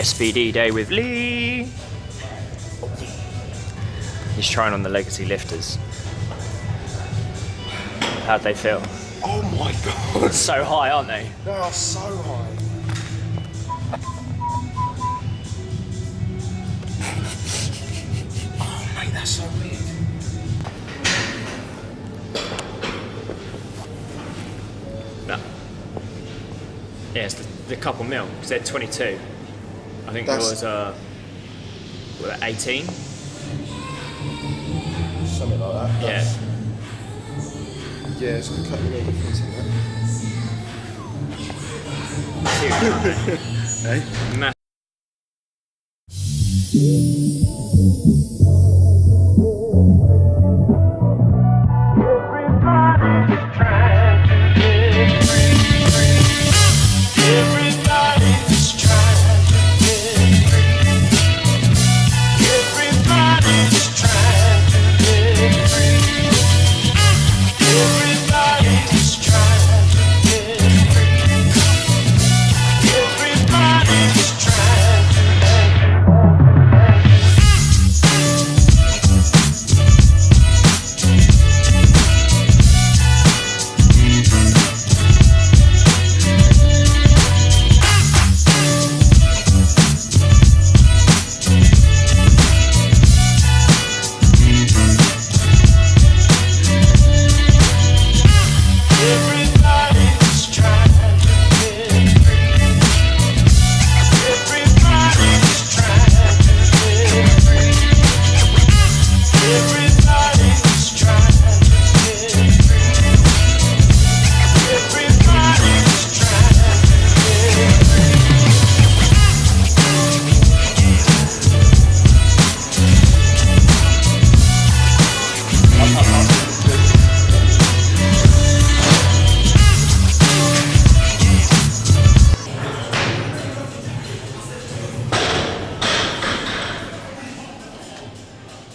SBD day with Lee. He's trying on the Legacy lifters. How'd they feel? Oh my god. So high, aren't they? They are so high. Oh mate, that's so weird. No. Yeah, it's the couple mil, because they're 22. I think That's... yours what, 18? Something like that. Yeah. Yeah, it's a couple of difference in Huge, aren't they? that. Massive.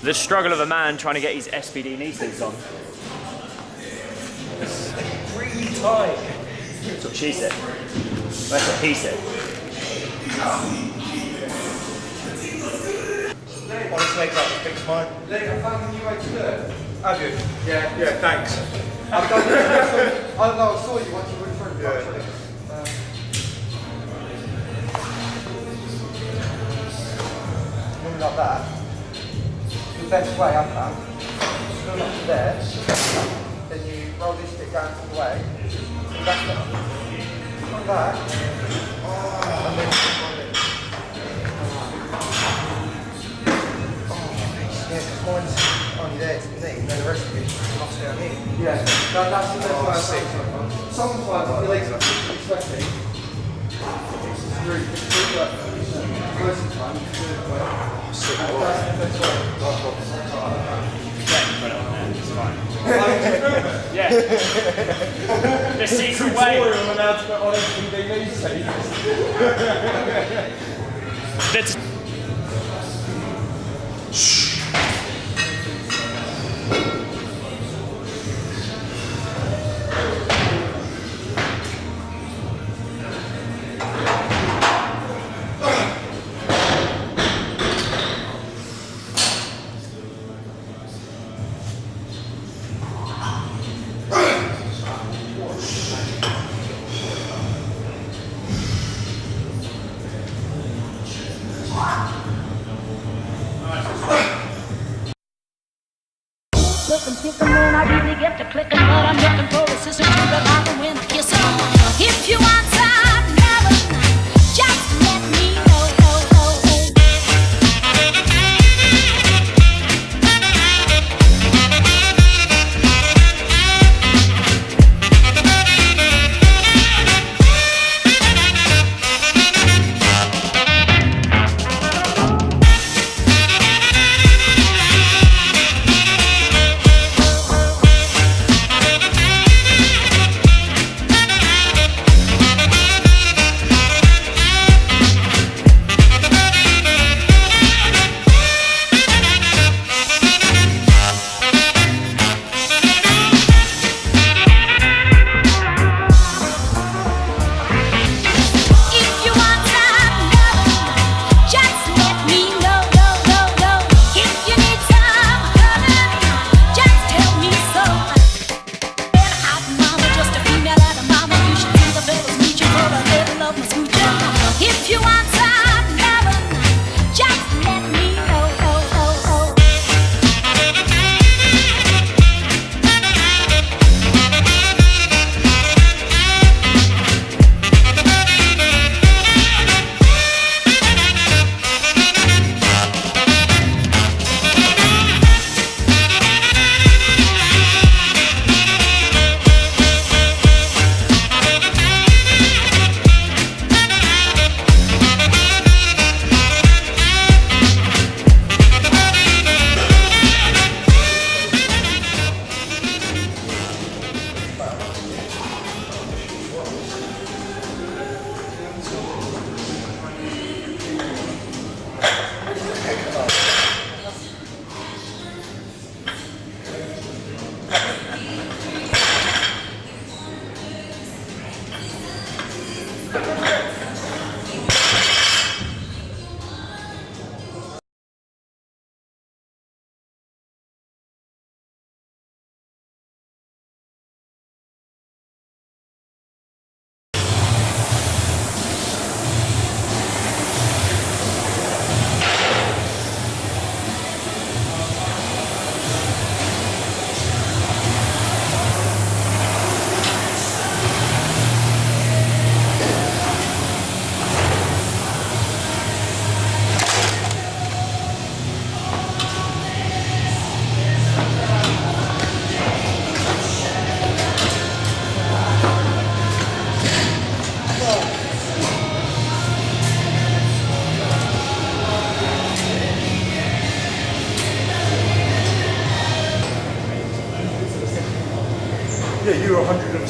The struggle of a man trying to get his SBD knee sleeves on. Really tight. That's what she said. That's what he said. Honest legs up to fix mine. Leg, I found a new way to do it. Have you? Yeah. Yeah, thanks. I've done it. I don't know, I saw you once you went through the Yeah. Normally like that. The best way I've found. Go up to there. Then you roll this bit down to the way. And back up. Come back. And then yeah, because mine's only there to the knee, and then the rest of it must down here. Yeah, that's the best way I've seen it. Sometimes your legs are really sweaty. It's really good, but most of the time you can do it well. Sick. That's the best way. It's fine. Yeah. The secret way. I'm allowed to put on SBD That's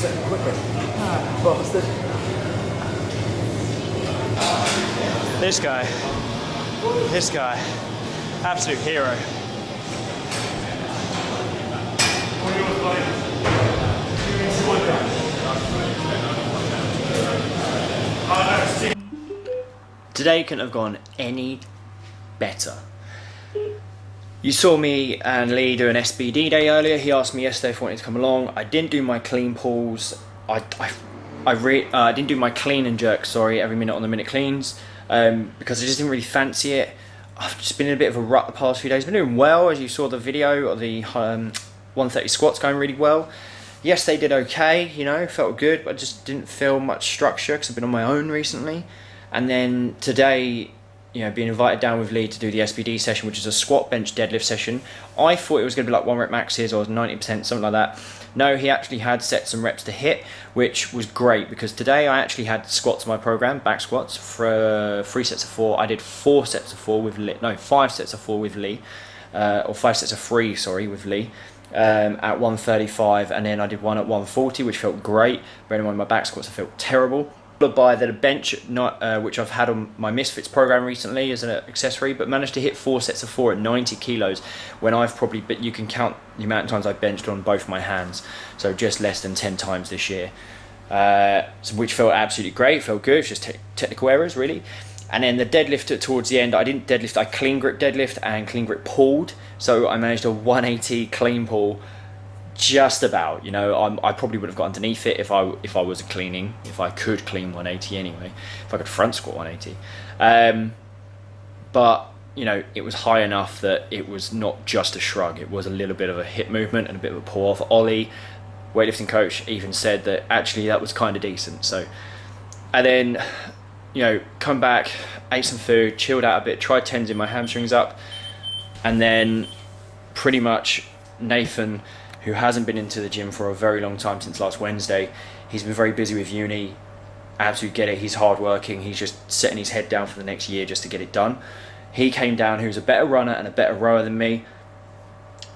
second quicker. Bastard. This guy, absolute hero. Today couldn't have gone any better. You saw me and Lee do an SBD day earlier. He asked me yesterday if I wanted to come along. I didn't do my clean pulls. I didn't do my clean and jerk, sorry, every minute on the minute cleans, because I just didn't really fancy it. I've just been in a bit of a rut the past few days. Been doing well, as you saw the video of the 130 squats going really well. Yes, they did okay, you know, felt good, but I just didn't feel much structure because I've been on my own recently. And then today, you know, being invited down with Lee to do the SBD session, which is a squat, bench, deadlift session. I thought it was going to be like 1 rep maxes or 90%, something like that. No, he actually had sets and reps to hit, which was great because today I actually had squats in my program, back squats, for 3 sets of 4. I did 4 sets of 4 with Lee, no, 5 sets of 4 with Lee, or 5 sets of 3, sorry, with Lee. At 135, and then I did one at 140, which felt great. Bearing in mind my back squats, I felt terrible. Followed by the bench, which I've had on my Misfits program recently as an accessory, but managed to hit 4 sets of 4 at 90 kilos when I've probably, but you can count the amount of times I've benched on both my hands, so just less than 10 times this year, which felt absolutely great, felt good. It's just technical errors really. And then the deadlift towards the end, I didn't deadlift, I clean grip deadlift and clean grip pulled. So I managed a 180 clean pull, just about, you know. I probably would have got underneath it if I was cleaning, if I could clean 180 anyway, if I could front squat 180. But, you know, it was high enough that it was not just a shrug, it was a little bit of a hip movement and a bit of a pull off. Ollie, weightlifting coach, even said that actually that was kind of decent. So, and then, you know, come back, ate some food, chilled out a bit, tried tensing my hamstrings up, and then pretty much Nathan, who hasn't been into the gym for a very long time since last Wednesday, he's been very busy with uni, absolutely get it, he's hardworking, he's just setting his head down for the next year just to get it done. He came down, who's a better runner and a better rower than me,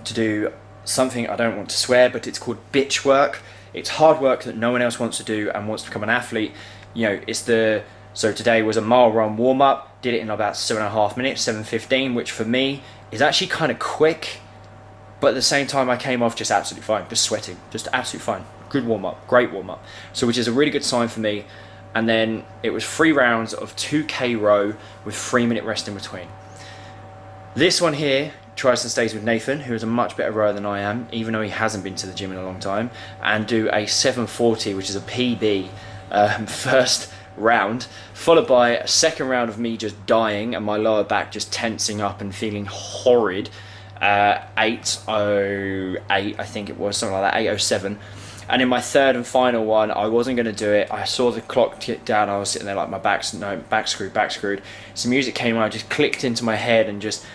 to do something, I don't want to swear, but it's called bitch work. It's hard work that no one else wants to do and wants to become an athlete. You know, it's the... So today was a mile run warm up, did it in about 7.5 minutes, 7:15, which for me is actually kind of quick, but at the same time I came off just absolutely fine, just sweating, just absolutely fine. Good warm up, great warm up. So which is a really good sign for me. And then it was 3 rounds of 2K row with 3-minute rest in between. This one here tries and stays with Nathan, who is a much better rower than I am, even though he hasn't been to the gym in a long time, and do a 740, which is a PB, first round, followed by a second round of me just dying and my lower back just tensing up and feeling horrid. 8:08, I think it was, something like that, 8:07. And in my third and final one, I wasn't going to do it. I saw the clock tick down. I was sitting there like my back screwed. Some music came on, I just clicked into my head, and just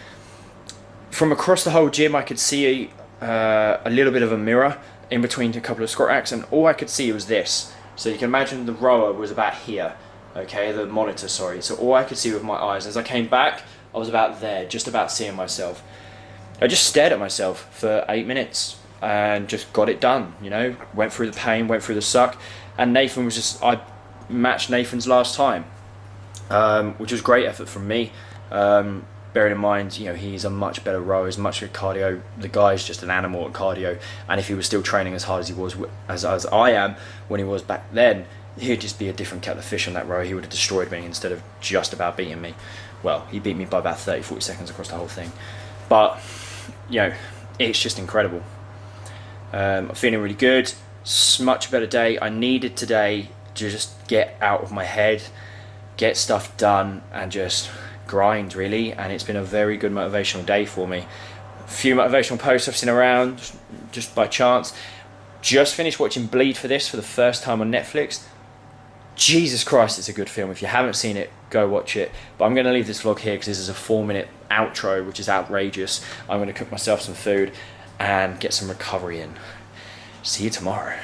from across the whole gym I could see a little bit of a mirror in between a couple of squat racks, and all I could see was this. So you can imagine the rower was about here, okay, the monitor, sorry. So all I could see with my eyes, as I came back, I was about there, just about seeing myself. I just stared at myself for 8 minutes and just got it done, you know, went through the pain, went through the suck, and Nathan was just, I matched Nathan's last time, which was great effort from me. Bearing in mind, you know, he's a much better rower, he's much better cardio. The guy's just an animal at cardio, and if he was still training as hard as he was, as I am, when he was back then, he'd just be a different kettle of fish on that row. He would have destroyed me instead of just about beating me. Well, he beat me by about 30-40 seconds across the whole thing. But, you know, it's just incredible. I'm feeling really good. Much better day. I needed today to just get out of my head, get stuff done, and just grind really. And it's been a very good motivational day for me. A few motivational posts I've seen around just by chance. Just finished watching Bleed for this for the first time on Netflix. Jesus Christ, it's a good film. If you haven't seen it, go watch it. But I'm going to leave this vlog here because this is a 4-minute outro, which is outrageous. I'm going to cook myself some food and get some recovery in. See you tomorrow.